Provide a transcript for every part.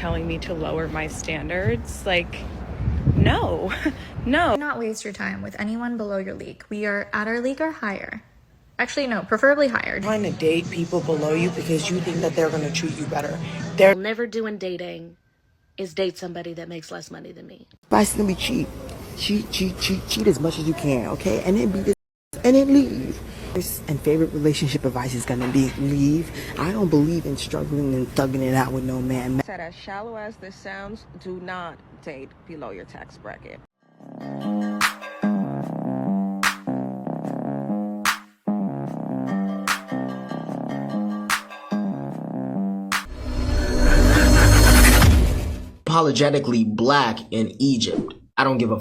telling me to lower my standards. Like, no, no. Do not waste your time with anyone below your league. We are at our league or higher. Actually, no, preferably higher. Trying to date people below you because you think that they're going to treat you better. They're never doing dating is date somebody that makes less money than me. Advice is gonna be cheat. Cheat as much as you can, okay? And then be this, and then leave. And favorite relationship advice is gonna be leave. I don't believe in struggling and thugging it out with no man. Said, as shallow as this sounds, do not date below your tax bracket. Apologetically black in Egypt. I don't give a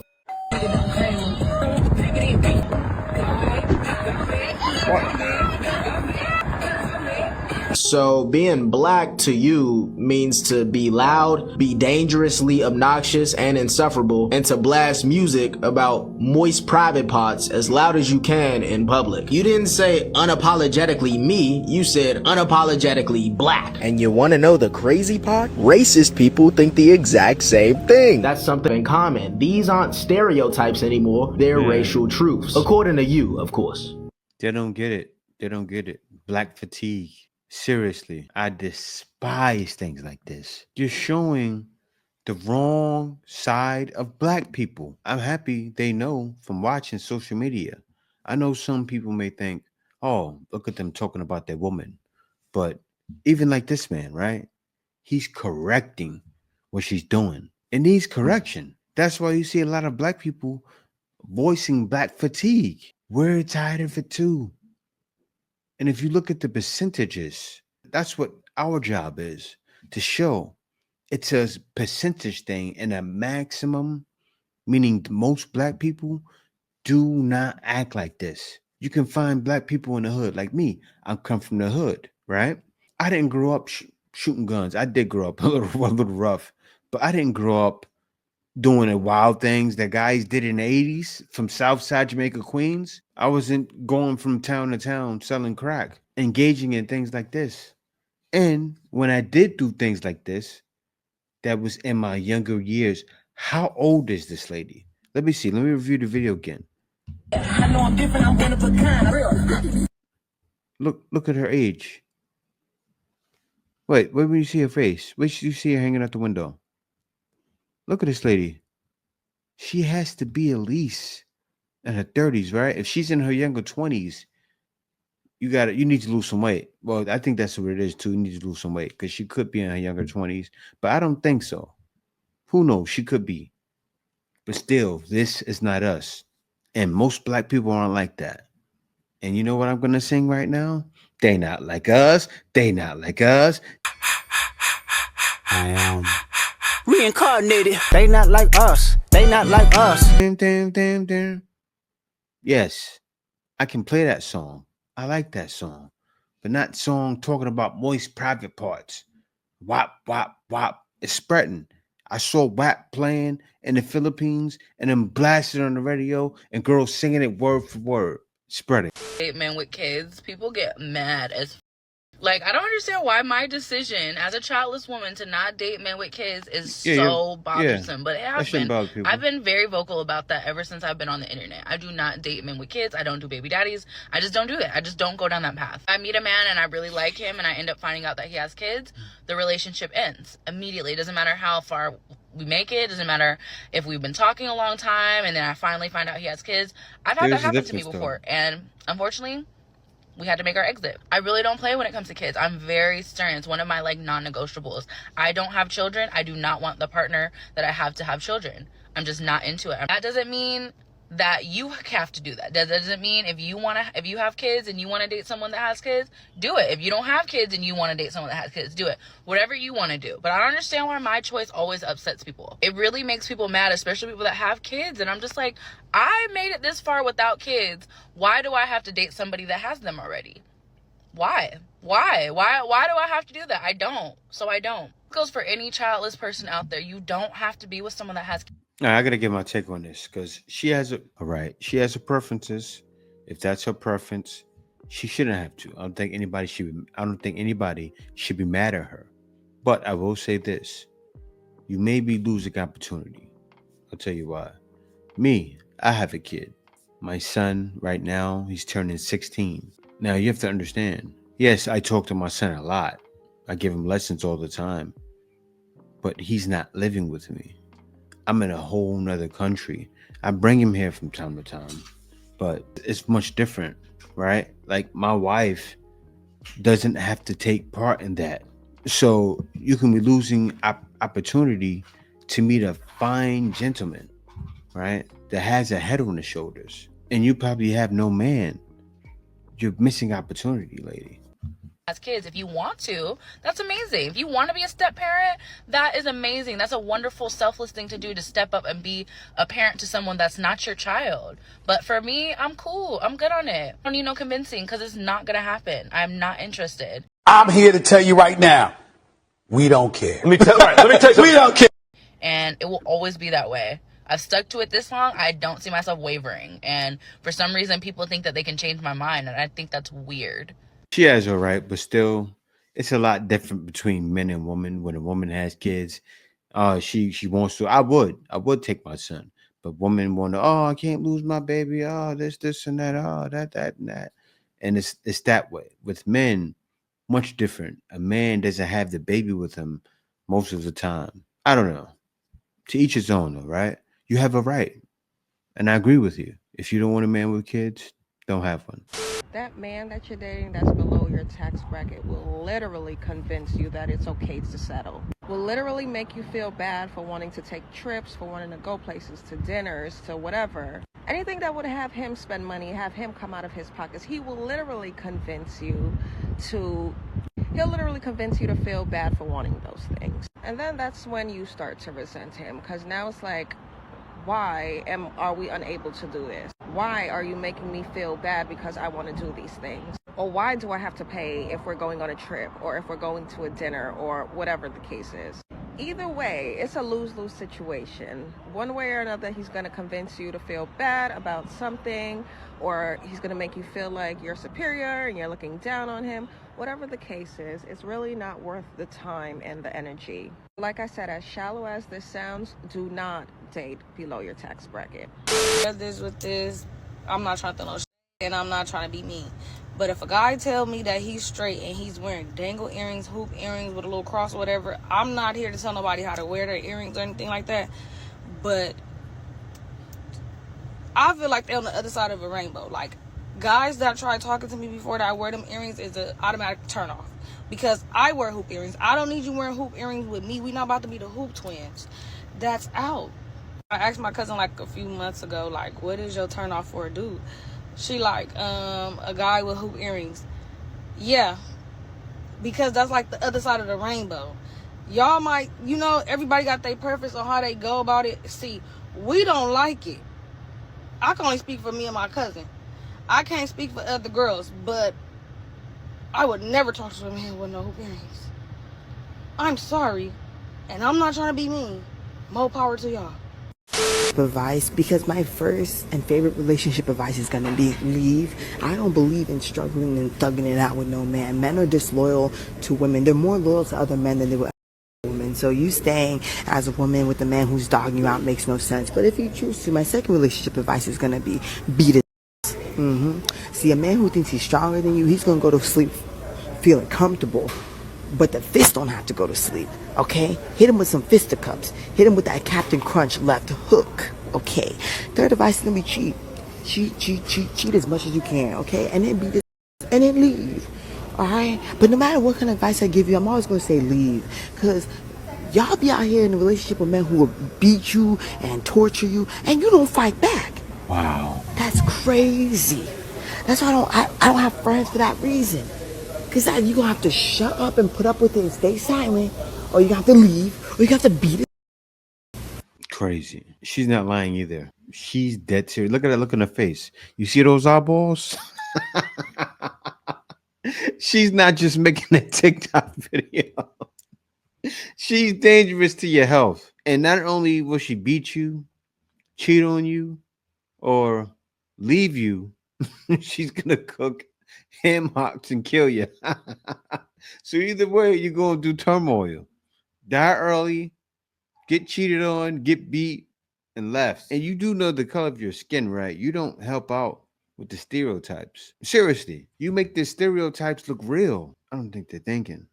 So being black to you means to be loud, be dangerously obnoxious and insufferable, and to blast music about moist private parts as loud as you can in public. You didn't say unapologetically me, you said unapologetically black. And you wanna know the crazy part? Racist people think the exact same thing. That's something in common. These aren't stereotypes anymore, they're racial truths. According to you, of course. They don't get it. They don't get it. Black fatigue. Seriously, I despise things like this. You're showing the wrong side of black people. I'm happy they know from watching social media. I know some people may think, oh, look at them talking about their woman. But even like this man, right? He's correcting what she's doing. It needs correction. That's why you see a lot of black people voicing black fatigue. We're tired of it too. And if you look at the percentages, that's what our job is, to show it's a percentage thing, and a maximum, meaning most black people do not act like this. You can find black people in the hood like me. I come from the hood, right? I didn't grow up shooting guns. I did grow up a little rough, but I didn't grow up doing the wild things that guys did in the 80s from Southside Jamaica, Queens. I wasn't going from town to town selling crack, engaging in things like this. And when I did do things like this, that was in my younger years. How old is this lady? Let me see. Let me review the video again. I know I'm different. I'm one of a kind. Look at her age. Wait, where do you see her face? Where do you see her hanging out the window? Look at this lady. She has to be at least in her 30s, right? If she's in her younger 20s, you need to lose some weight. Well, I think that's what it is too. You need to lose some weight because she could be in her younger 20s, but I don't think so. Who knows? She could be. But still, this is not us. And most black people aren't like that. And you know what I'm going to sing right now? They not like us. They not like us. I am reincarnated. They not like us. They not like us. Damn. Yes, I can play that song. I like that song. But not song talking about moist private parts. Wop, wop, wop. It's spreading. I saw WAP playing in the Philippines and then blasted on the radio and girls singing it word for word. Spreading. Date men with kids, people get mad as like, I don't understand why my decision as a childless woman to not date men with kids is so bothersome. But it has been. I've been very vocal about that ever since I've been on the internet. I do not date men with kids. I don't do baby daddies. I just don't do it. I just don't go down that path. I meet a man and I really like him and I end up finding out that he has kids. The relationship ends immediately. It doesn't matter how far we make it. Doesn't matter if we've been talking a long time and then I finally find out he has kids. I've had that happen to me before. And unfortunately, we had to make our exit. I really don't play when it comes to kids. I'm very stern. It's one of my non-negotiables. I don't have children. I do not want the partner that I have to have children. I'm just not into it. That doesn't mean that you have to do that. That doesn't mean if you have kids and you want to date someone that has kids, do it. If you don't have kids and you want to date someone that has kids, do it. Whatever you want to do. But I don't understand why my choice always upsets people. It really makes people mad, especially people that have kids. And I'm just like, I made it this far without kids. Why do I have to date somebody that has them already? Why do I have to do that? I don't. So I don't. It goes for any childless person out there. You don't have to be with someone that has kids. Now, I gotta give my take on this because she has her preferences. If that's her preference, she shouldn't have to. I don't think anybody should be mad at her. But I will say this: you may be losing opportunity. I'll tell you why. Me, I have a kid. My son right now, he's turning 16. Now you have to understand. Yes, I talk to my son a lot. I give him lessons all the time. But he's not living with me. I'm in a whole nother country. I bring him here from time to time. But it's much different, right? Like my wife doesn't have to take part in that. So you can be losing opportunity to meet a fine gentleman, right? That has a head on his shoulders. And you probably have no man. You're missing opportunity, lady. As kids, if you want to, that's amazing. If you want to be a step parent, that is amazing. That's a wonderful, selfless thing to do, to step up and be a parent to someone that's not your child. But for me, I'm cool. I'm good on it. I don't need no convincing, because it's not going to happen. I'm not interested. I'm here to tell you right now, we don't care. Let me tell you, we don't care. And it will always be that way. I've stuck to it this long. I don't see myself wavering. And for some reason, people think that they can change my mind. And I think that's weird. She has her right, but still, it's a lot different between men and women. When a woman has kids, she wants to. I would take my son, but women want to. Oh, I can't lose my baby. Oh, this, and that. Oh, that, and that, and it's that way. With men, much different. A man doesn't have the baby with him most of the time. I don't know. To each his own, though, right? You have a right, and I agree with you. If you don't want a man with kids, don't have one. That man that you're dating that's below your tax bracket will literally convince you that it's okay to settle. Will literally make you feel bad for wanting to take trips, for wanting to go places, to dinners, to whatever. Anything that would have him spend money, have him come out of his pockets, he will literally convince you to... He'll literally convince you to feel bad for wanting those things. And then that's when you start to resent him, because now it's like, why are we unable to do this? Why are you making me feel bad because I want to do these things? Or why do I have to pay if we're going on a trip, or if we're going to a dinner, or whatever the case is? Either way, it's a lose-lose situation. One way or another, he's going to convince you to feel bad about something, or he's going to make you feel like you're superior and you're looking down on him. Whatever the case is, it's really not worth the time and the energy. Like I said, as shallow as this sounds, do not date below your tax bracket. With this, I'm not trying to throw no shit, and I'm not trying to be mean. But if a guy tell me that he's straight and he's wearing dangle earrings, hoop earrings with a little cross or whatever, I'm not here to tell nobody how to wear their earrings or anything like that. But I feel like they're on the other side of a rainbow. Like, guys that try talking to me before that I wear them earrings is an automatic turn off. Because I wear hoop earrings. I don't need you wearing hoop earrings with me. We not about to be the hoop twins. That's out. I asked my cousin like a few months ago, like, what is your turn off for a dude? She like, a guy with hoop earrings. Yeah. Because that's like the other side of the rainbow. Y'all might, everybody got their purpose on how they go about it. See, we don't like it. I can only speak for me and my cousin. I can't speak for other girls, but I would never talk to a man with no hoop earrings. I'm sorry, and I'm not trying to be mean. More power to y'all. Advice, because my first and favorite relationship advice is gonna be leave. I don't believe in struggling and thugging it out with no man. Men are disloyal to women. They're more loyal to other men than they will women. So you staying as a woman with a man who's dogging you out makes no sense. But if you choose to, my second relationship advice is gonna be beat it. See, a man who thinks he's stronger than you, he's gonna go to sleep feeling comfortable. But the fist don't have to go to sleep, okay? Hit him with some fisticuffs. Hit him with that Captain Crunch left hook, okay? Third advice is gonna be cheat. Cheat as much as you can, okay? And then beat it, and then leave, all right? But no matter what kind of advice I give you, I'm always gonna say leave, because y'all be out here in a relationship with men who will beat you and torture you, and you don't fight back. Wow. That's crazy. That's why I don't have friends for that reason. Because you're going to have to shut up and put up with it and stay silent, or you have to leave, or you have to beat it. Crazy. She's not lying either. She's dead serious. Look at that look in her face. You see those eyeballs? She's not just making a TikTok video. She's dangerous to your health. And not only will she beat you, cheat on you, or leave you, she's going to cook ham hocks and kill you. So either way, you're going to do turmoil. Die early, get cheated on, get beat, and left. And you do know the color of your skin, right? You don't help out with the stereotypes. Seriously, you make the stereotypes look real. I don't think they're thinking.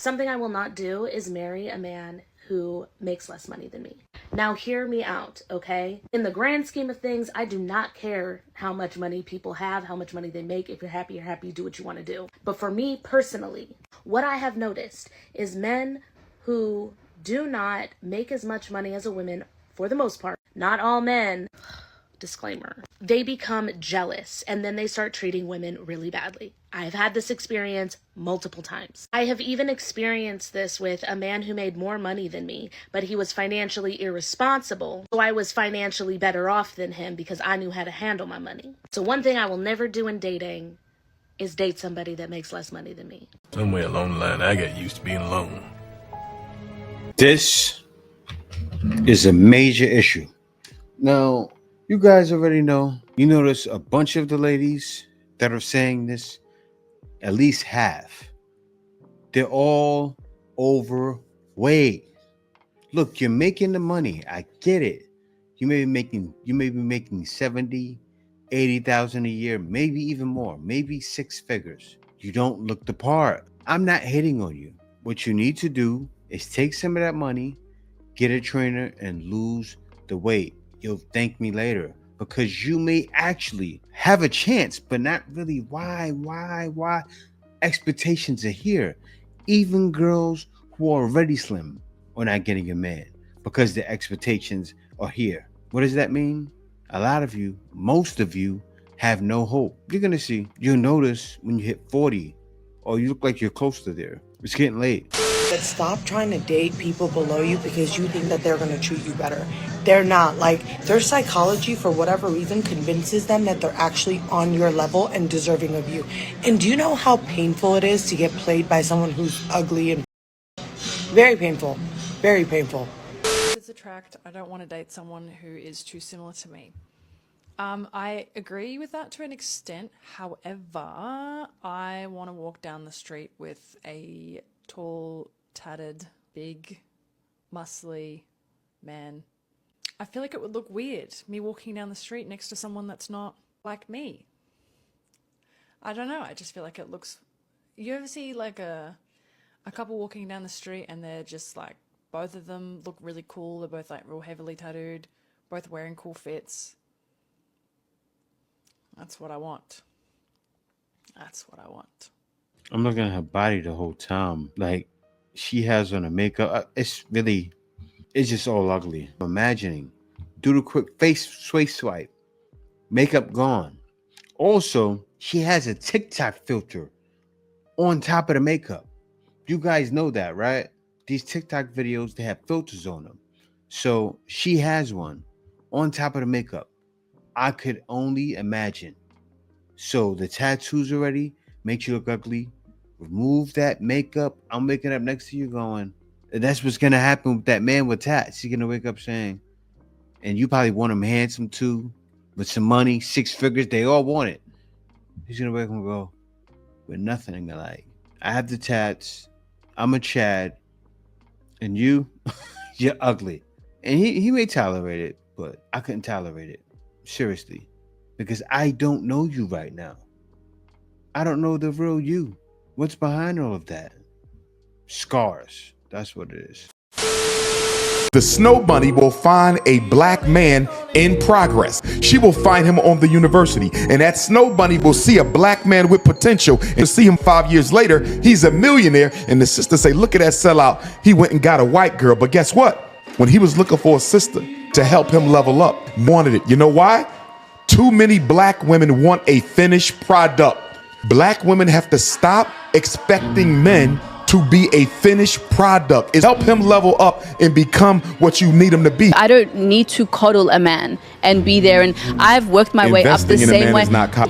Something I will not do is marry a man who makes less money than me. Now hear me out, okay? In the grand scheme of things, I do not care how much money people have, how much money they make. If you're happy, do what you want to do. But for me personally, what I have noticed is men who do not make as much money as a woman, for the most part, not all men, disclaimer, they become jealous and then they start treating women really badly. I've had this experience multiple times. I have even experienced this with a man who made more money than me, but he was financially irresponsible. So I was financially better off than him because I knew how to handle my money. So one thing I will never do in dating is date somebody that makes less money than me. Somewhere along the line, I got used to being alone. This is a major issue. Now, you guys already know. You notice a bunch of the ladies that are saying this, at least half, they're all overweight. Look, you're making the money. I get it. You may be making 70, 80,000 a year, maybe even more, maybe 6 figures. You don't look the part. I'm not hating on you. What you need to do is take some of that money, get a trainer, and lose the weight. You'll thank me later, because you may actually have a chance, but not really. Why? Expectations are here. Even girls who are already slim are not getting a man because the expectations are here. What does that mean? A lot of you, most of you, have no hope. You're gonna see. You'll notice when you hit 40, or you look like you're close to there. It's getting late. But stop trying to date people below you because you think that they're going to treat you better. They're not. Like, their psychology, for whatever reason, convinces them that they're actually on your level and deserving of you. And do you know how painful it is to get played by someone who's ugly and very painful? Very painful. It's attract. I don't want to date someone who is too similar to me. I agree with that to an extent. However, I want to walk down the street with a tall, tattered, big, muscly man. I feel like it would look weird, me walking down the street next to someone that's not like me. I don't know, I just feel like it looks... You ever see like a couple walking down the street and they're just like, both of them look really cool, they're both like real heavily tattooed, both wearing cool fits. That's what I want. That's what I want. I'm looking at her body the whole time. Like, she has on a makeup. It's just all ugly. Imagining. Do the quick face swipe. Makeup gone. Also, she has a TikTok filter on top of the makeup. You guys know that, right? These TikTok videos, they have filters on them. So she has one on top of the makeup. I could only imagine. So the tattoos already make you look ugly. Remove that makeup. I'm waking up next to you going, and that's what's going to happen with that man with tats. He's going to wake up saying, and you probably want him handsome too, with some money, 6 figures. They all want it. He's going to wake up and go, with nothing. Like, I have the tats. I'm a Chad. And you, you're ugly. And he may tolerate it, but I couldn't tolerate it. Seriously. Because I don't know you right now. I don't know the real you. What's behind all of that? Scars. That's what it is. The snow bunny will find a black man in progress. She will find him on the university, and that snow bunny will see a black man with potential and see him 5 years later. He's a millionaire, and the sister say, look at that sellout. He went and got a white girl. But guess what? When he was looking for a sister to help him level up, wanted it. You know why? Too many black women want a finished product. Black women have to stop expecting men to be a finished product. Is help him level up and become what you need him to be. I don't need to coddle a man and be there, and I've worked my way up the same way.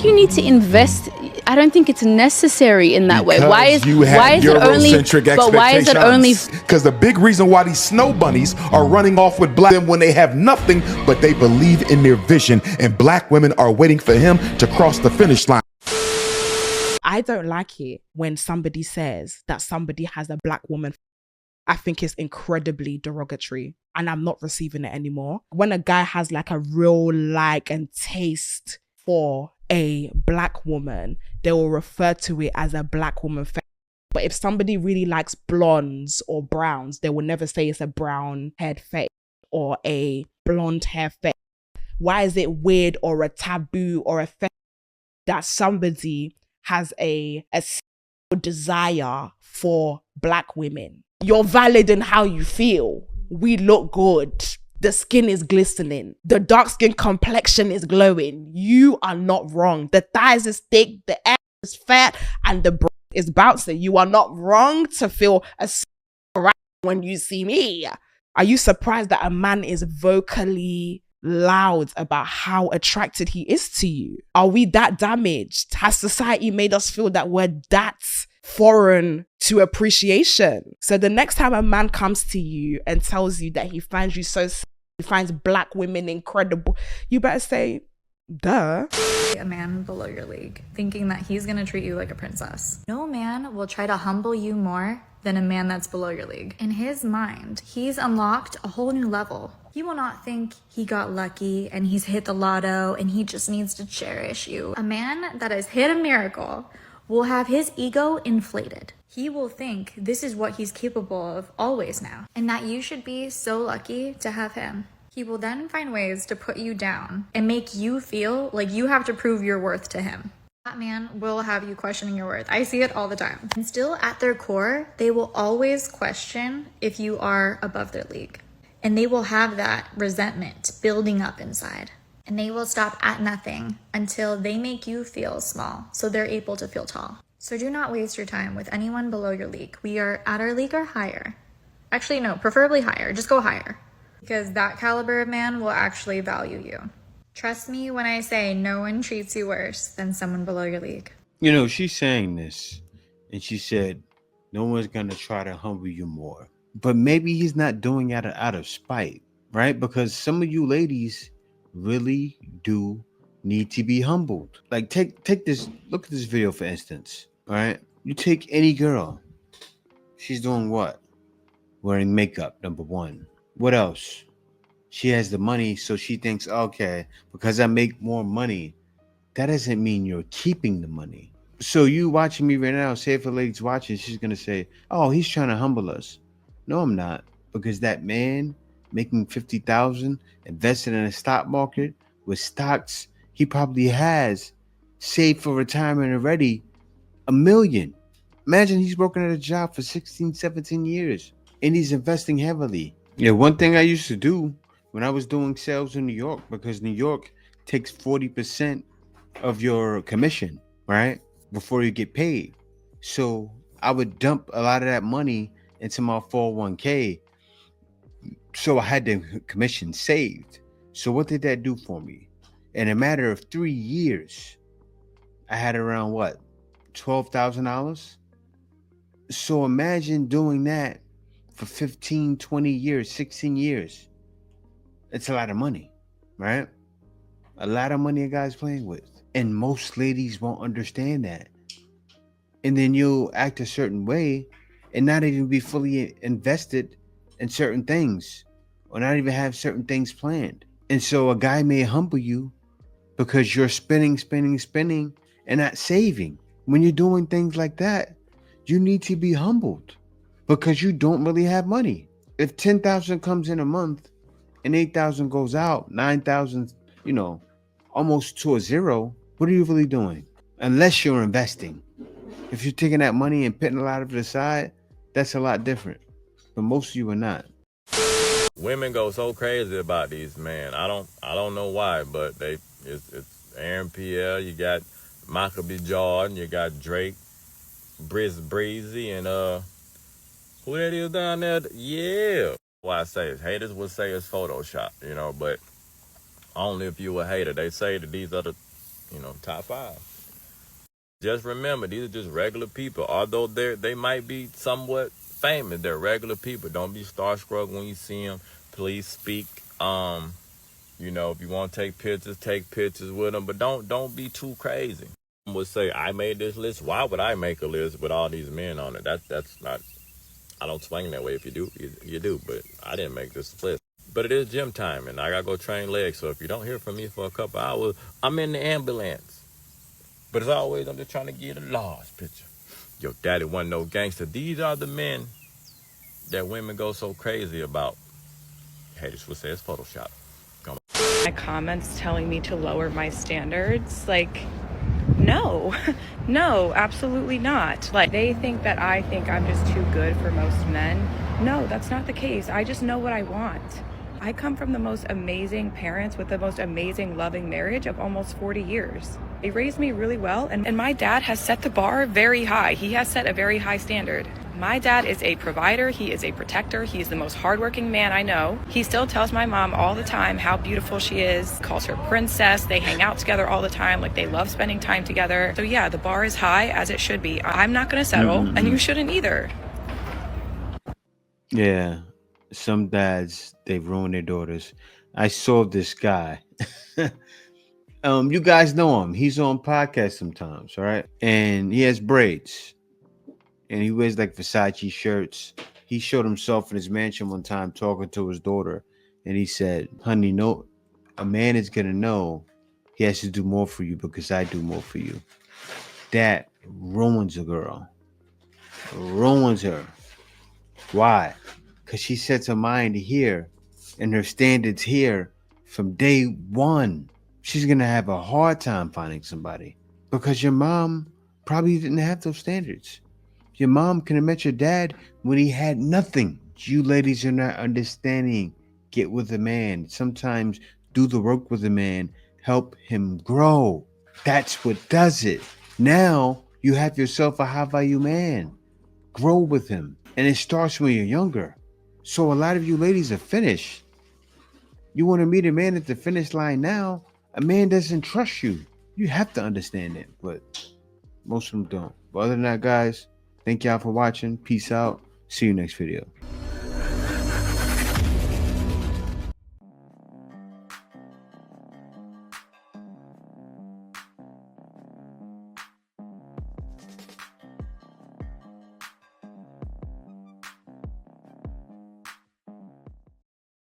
You need to invest. I don't think it's necessary in that way. Why is it only? Because the big reason why these snow bunnies are running off with black men when they have nothing, but they believe in their vision, and black women are waiting for him to cross the finish line. I don't like it when somebody says that somebody has a black woman I think it's incredibly derogatory and I'm not receiving it anymore. When a guy has like a real like and taste for a black woman, they will refer to it as a black woman face. But if somebody really likes blondes or browns, they will never say it's a brown haired face or a blonde hair face. Why is it weird or a taboo or a face that somebody has a desire for black women? You're valid in how you feel. We look good. The skin is glistening. The dark skin complexion is glowing. You are not wrong. The thighs is thick, the ass is fat, and the bra is bouncing. You are not wrong to feel a right when you see me. Are you surprised that a man is vocally loud about how attracted he is to you? Are we that damaged? Has society made us feel that we're that foreign to appreciation? So the next time a man comes to you and tells you that he finds you so, he finds black women incredible, you better say, duh. A man below your league, thinking that he's gonna treat you like a princess. No man will try to humble you more than a man that's below your league. In his mind, he's unlocked a whole new level. He will not think he got lucky and he's hit the lotto and he just needs to cherish you. A man that has hit a miracle will have his ego inflated. He will think this is what he's capable of always now, and that you should be so lucky to have him. He will then find ways to put you down and make you feel like you have to prove your worth to him. That man will have you questioning your worth. I see it all the time. And still at their core, they will always question if you are above their league. And they will have that resentment building up inside. And they will stop at nothing until they make you feel small, so they're able to feel tall. So do not waste your time with anyone below your league. We are at our league or higher. Actually, no, preferably higher. Just go higher. Because that caliber of man will actually value you. Trust me when I say no one treats you worse than someone below your league. You know, she's saying this, and she said, no one's going to try to humble you more. But maybe he's not doing it out of spite, right? Because some of you ladies really do need to be humbled. Like, take this, look at this video, for instance, all right? You take any girl. She's doing what? Wearing makeup, number one. What else? She has the money, so she thinks, okay, because I make more money, that doesn't mean you're keeping the money. So you watching me right now, say if a lady's watching, she's going to say, oh, he's trying to humble us. No, I'm not. Because that man making $50,000, invested in a stock market with stocks, he probably has saved for retirement already $1 million. Imagine he's working at a job for 16, 17 years and he's investing heavily. Yeah, one thing I used to do when I was doing sales in New York, because New York takes 40% of your commission, right? Before you get paid. So I would dump a lot of that money into my 401k. So I had the commission saved. So what did that do for me? In a matter of 3 years, I had around what? $12,000. So imagine doing that for 15, 20 years, 16 years. It's a lot of money, right? A lot of money a guy's playing with. And most ladies won't understand that. And then you'll act a certain way and not even be fully invested in certain things or not even have certain things planned. And so a guy may humble you because you're spending and not saving. When you're doing things like that, you need to be humbled because you don't really have money. If 10,000 comes in a month and 8,000 goes out, 9,000, almost to a zero, what are you really doing? Unless you're investing. If you're taking that money and putting a lot of it aside, that's a lot different. But most of you are not. Women go so crazy about these men. I don't know why, but it's Aaron Pierre, you got Michael B. Jordan, you got Drake, Breezy, and who that is down there? Yeah. Why I say is haters would say it's Photoshop, but only if you a hater. They say that these are the, top 5. Just remember, these are just regular people. Although they might be somewhat famous, they're regular people. Don't be starstruck when you see them. Please speak. If you want to take pictures with them, but don't be too crazy. I would say I made this list. Why would I make a list with all these men on it? That's not. I don't swing that way. If you do, you do. But I didn't make this split. But it is gym time, and I gotta go train legs. So if you don't hear from me for a couple hours, I'm in the ambulance. But as always, I'm just trying to get a large picture. Your daddy wasn't no gangster. These are the men that women go so crazy about. Haters would say it's Photoshop. My comments telling me to lower my standards, like, no, no, absolutely not. Like, they think that I think I'm just too good for most men. No, that's not the case. I just know what I want. I come from the most amazing parents with the most amazing loving marriage of almost 40 years. They raised me really well, and my dad has set the bar very high. He has set a very high standard. My dad is a provider, he is a protector, he's the most hardworking man I know. He still tells my mom all the time how beautiful she is, calls her princess, they hang out together all the time, like they love spending time together. So yeah, the bar is high, as it should be. I'm not gonna settle, and you shouldn't either. Yeah, some dads, they ruin their daughters. I saw this guy. You guys know him. He's on podcasts sometimes, all right? And he has braids. And he wears like Versace shirts. He showed himself in his mansion one time talking to his daughter. And he said, honey, no, a man is going to know he has to do more for you because I do more for you. That ruins a girl. Ruins her. Why? Because she sets her mind here and her standards here from day one. She's going to have a hard time finding somebody because your mom probably didn't have those standards. Your mom could have met your dad when he had nothing. You ladies are not understanding. Get with a man. Sometimes do the work with a man. Help him grow. That's what does it. Now you have yourself a high value man. Grow with him. And it starts when you're younger. So a lot of you ladies are finished. You want to meet a man at the finish line now. A man doesn't trust you. You have to understand it. But most of them don't. But other than that, guys, thank y'all for watching. Peace out. See you next video.